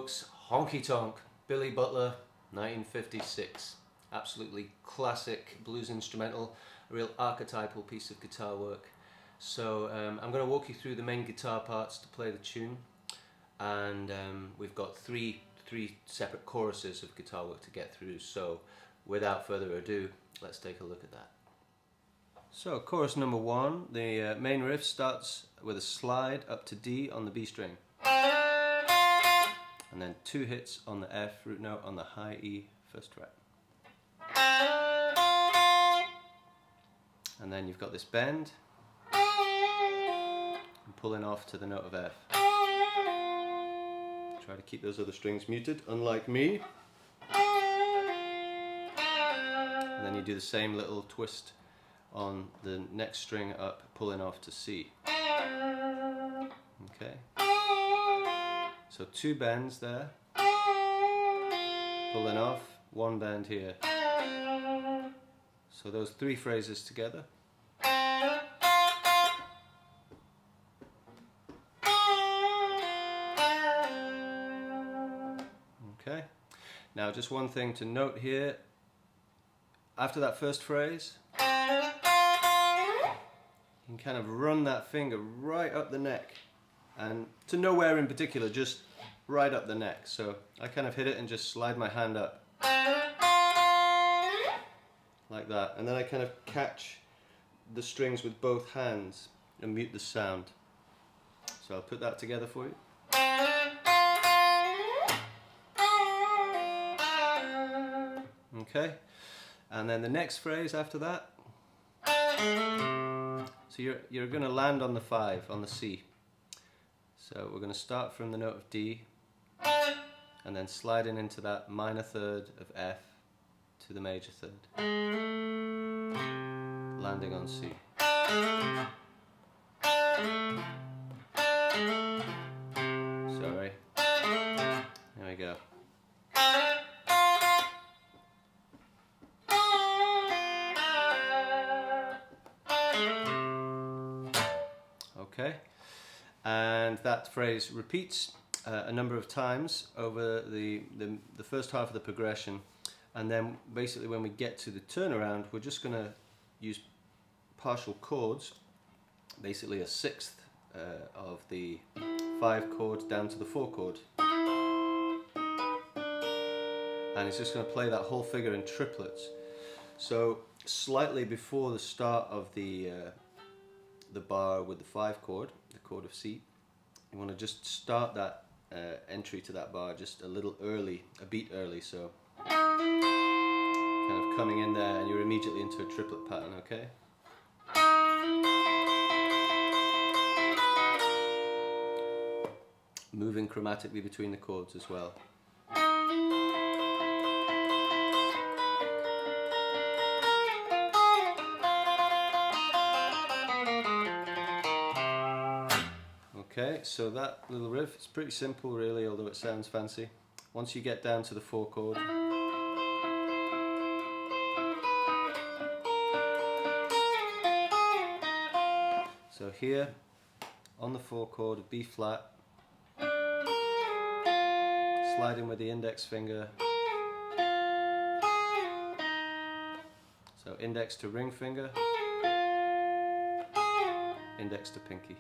folks, Honky Tonk, Billy Butler, 1956. Absolutely classic blues instrumental, a real archetypal piece of guitar work. So I'm going to walk you through the main guitar parts to play the tune, and we've got three separate choruses of guitar work to get through. So without further ado, let's take a look at that. So chorus number one, the main riff starts with a slide up to D on the B string, and then 2 hits on the F root note on the high E first fret. And then you've got this bend and pulling off to the note of F. Try to keep those other strings muted, unlike me. And then you do the same little twist on the next string up, pulling off to C. Okay. So 2 bends there, pulling off, 1 bend here. So those 3 phrases together. Okay. Now just one thing to note here. After that first phrase, you can kind of run that finger right up the neck, and to nowhere in particular, just right up the neck. So I kind of hit it and just slide my hand up like that, and then I kind of catch the strings with both hands and mute the sound. So I'll put that together for you. Okay, and then the next phrase after that, so you're going to land on the 5 on the C. So we're going to start from the note of D and then sliding into that minor third of F to the major third, landing on C. Sorry. There we go. Okay, and that phrase repeats a number of times over the first half of the progression, and then basically when we get to the turnaround, we're just going to use partial chords, basically a sixth of the 5 chord down to the 4 chord, and it's just going to play that whole figure in triplets. So slightly before the start of the bar with the 5 chord, the chord of C, you want to just start that entry to that bar just a little early, a beat early, so kind of coming in there and you're immediately into a triplet pattern, okay? Moving chromatically between the chords as well. Okay, so that little riff is pretty simple really, although it sounds fancy. Once you get down to the 4 chord, so here on the 4 chord of B flat, sliding with the index finger, so index to ring finger, index to pinky.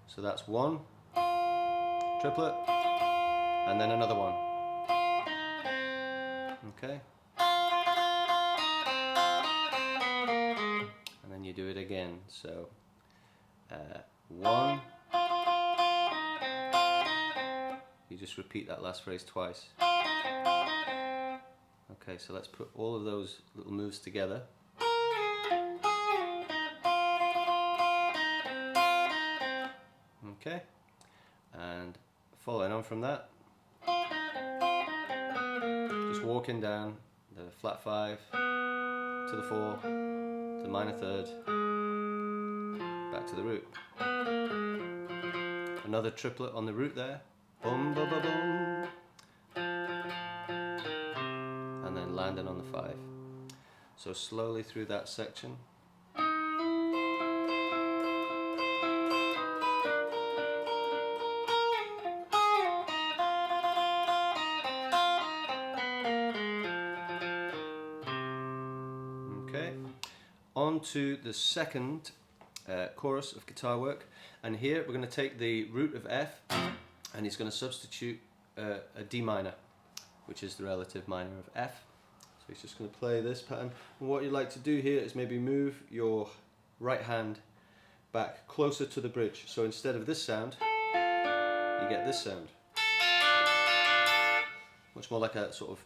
So that's 1 triplet, and then another 1. Okay. And then you do it again. So 1. You just repeat that last phrase twice. Okay, so let's put all of those little moves together. Okay, and following on from that, just walking down the flat 5 to the 4, to the minor third, back to the root. Another triplet on the root there, boom, boom, boom, boom, and then landing on the 5. So slowly through that section. on to the second chorus of guitar work, and here we're going to take the root of F and he's going to substitute a D minor, which is the relative minor of F. So he's just going to play this pattern, and what you'd like to do here is maybe move your right hand back closer to the bridge, so instead of this sound you get this sound, much more like a sort of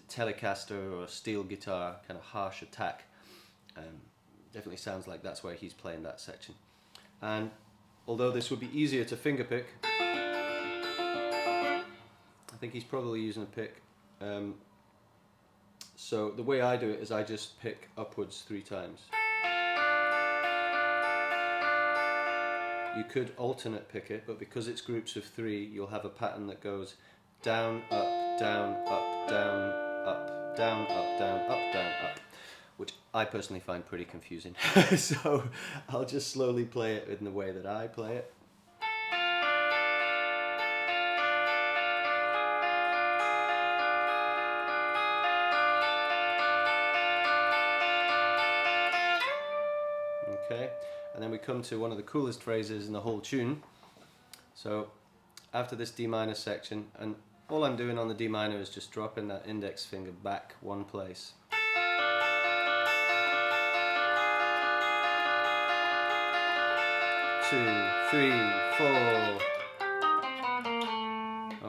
Telecaster or a steel guitar kind of harsh attack. Definitely sounds like that's where he's playing that section. And although this would be easier to fingerpick, I think he's probably using a pick. So the way I do it is I just pick upwards 3 times. You could alternate pick it, but because it's groups of 3, you'll have a pattern that goes down, up, down, up, down, up, down, up, down, up, down, up, which I personally find pretty confusing. So I'll just slowly play it in the way that I play it. Okay, and then we come to one of the coolest phrases in the whole tune. So after this D minor section, and all I'm doing on the D minor is just dropping that index finger back 1 place. Two, 3, 4.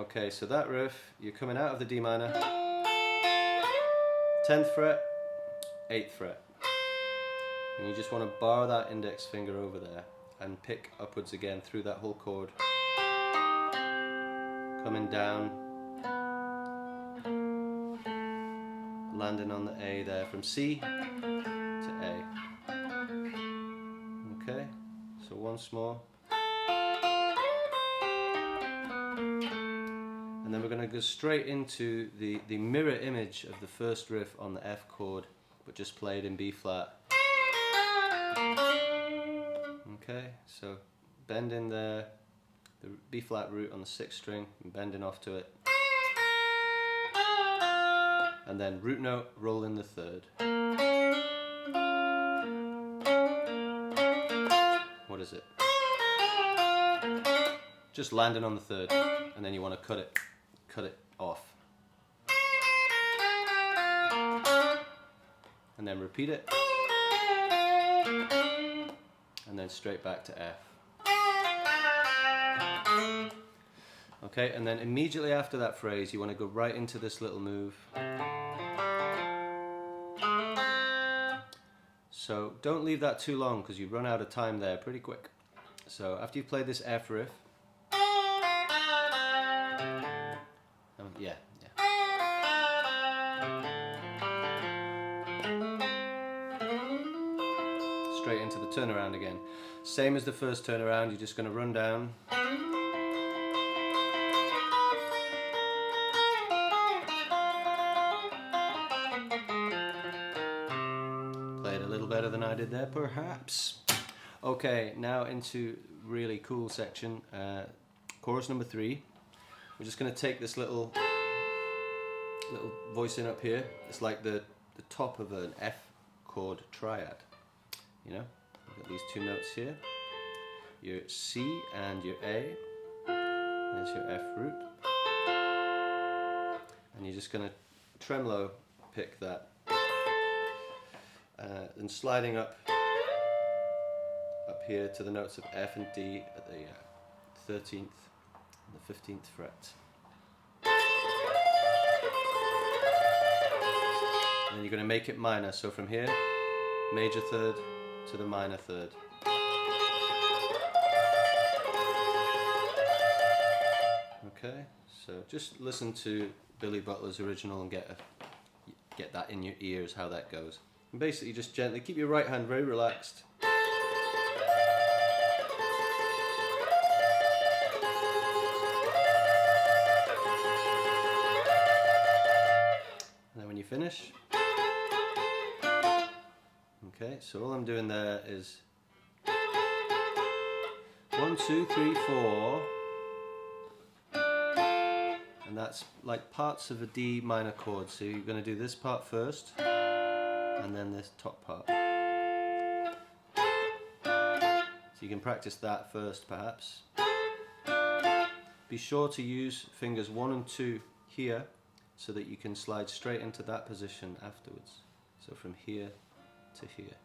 Okay, so that riff, you're coming out of the D minor, 10th fret, 8th fret. And you just want to bar that index finger over there and pick upwards again through that whole chord. Coming down, landing on the A there from C to A. Okay, so once more. And then we're going to go straight into the mirror image of the first riff on the F chord, but just played in B flat. Okay, so bending there, the B flat root on the 6th string, and bending off to it. And then root note, roll in the 3rd. What is it? Just landing on the 3rd, and then you want to cut it off. And then repeat it. And then straight back to F. Okay, and then immediately after that phrase you want to go right into this little move. So don't leave that too long because you run out of time there pretty quick. So after you've played this F riff, yeah. Straight into the turnaround again. Same as the first turnaround, you're just going to run down. Play it a little better than I did there, perhaps. Okay, now into really cool section. Chorus number 3. We're just going to take this little voicing up here. It's like the top of an F chord triad. You know, look at these 2 notes here. Your C and your A. There's your F root. And you're just going to tremolo pick that. And sliding up here to the notes of F and D at the 13th and the 15th fret. And then you're going to make it minor, so from here, major 3rd to the minor 3rd. Okay, so just listen to Billy Butler's original and get that in your ears how that goes. And basically just gently keep your right hand very relaxed. And then when you finish, okay, so all I'm doing there is 1, 2, 3, 4, and that's like parts of a D minor chord. So you're going to do this part first, and then this top part. you can practice that first perhaps. Be sure to use fingers 1 and 2 here so that you can slide straight into that position afterwards. So from here to here.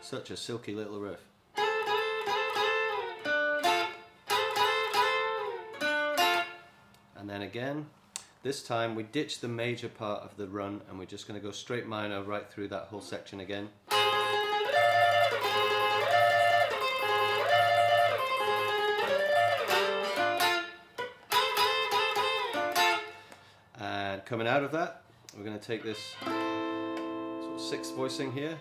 Such a silky little riff. And then again, this time we ditch the major part of the run and we're just going to go straight minor right through that whole section again. And coming out of that, we're going to take this sort of sixth voicing here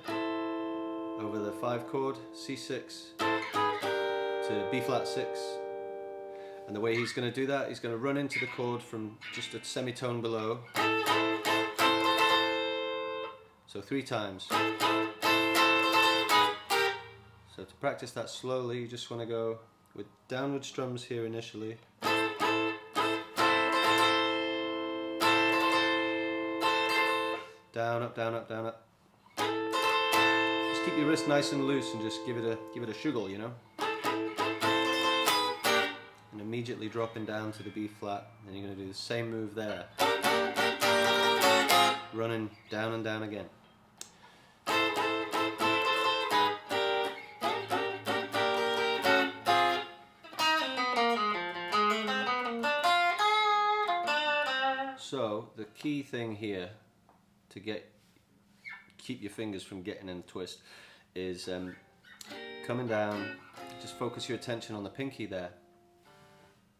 over the 5 chord, C6 to B flat 6. And the way he's going to do that, he's going to run into the chord from just a semitone below. So 3 times. So to practice that slowly, you just want to go with downward strums here initially. Down, up, down, up, down, up. Just keep your wrist nice and loose and just give it a shuggle, you know. And immediately dropping down to the B flat. Then you're going to do the same move there. Running down and down again. So the key thing here to keep your fingers from getting in the twist is coming down, just focus your attention on the pinky there,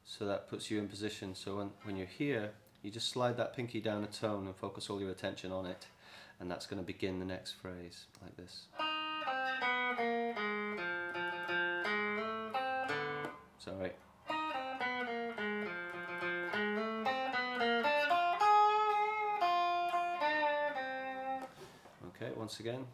so that puts you in position. So when you're here, you just slide that pinky down a tone and focus all your attention on it, and that's going to begin the next phrase like this. It's alright. Okay, once again.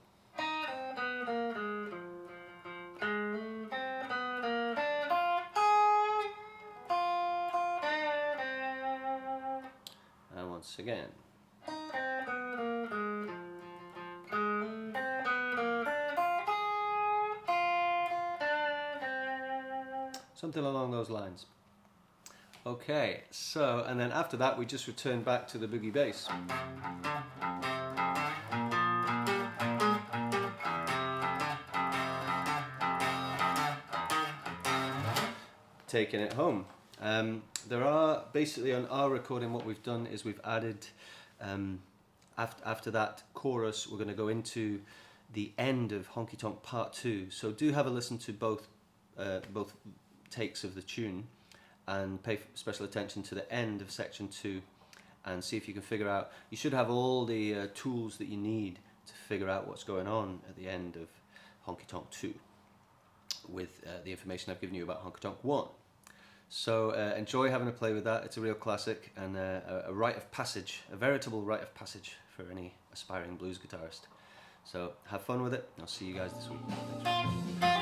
And once again. Something along those lines. Okay, so, and then after that we just return back to the boogie bass. Taking it home. There are basically on our recording, what we've done is we've added after that chorus, we're going to go into the end of Honky Tonk Part 2. So do have a listen to both takes of the tune and pay special attention to the end of section 2 and see if you can figure out. You should have all the tools that you need to figure out what's going on at the end of Honky Tonk 2 with the information I've given you about Honky Tonk 1. So enjoy having a play with that. It's a real classic and a rite of passage, a veritable rite of passage for any aspiring blues guitarist. So have fun with it. I'll see you guys this week. Thanks.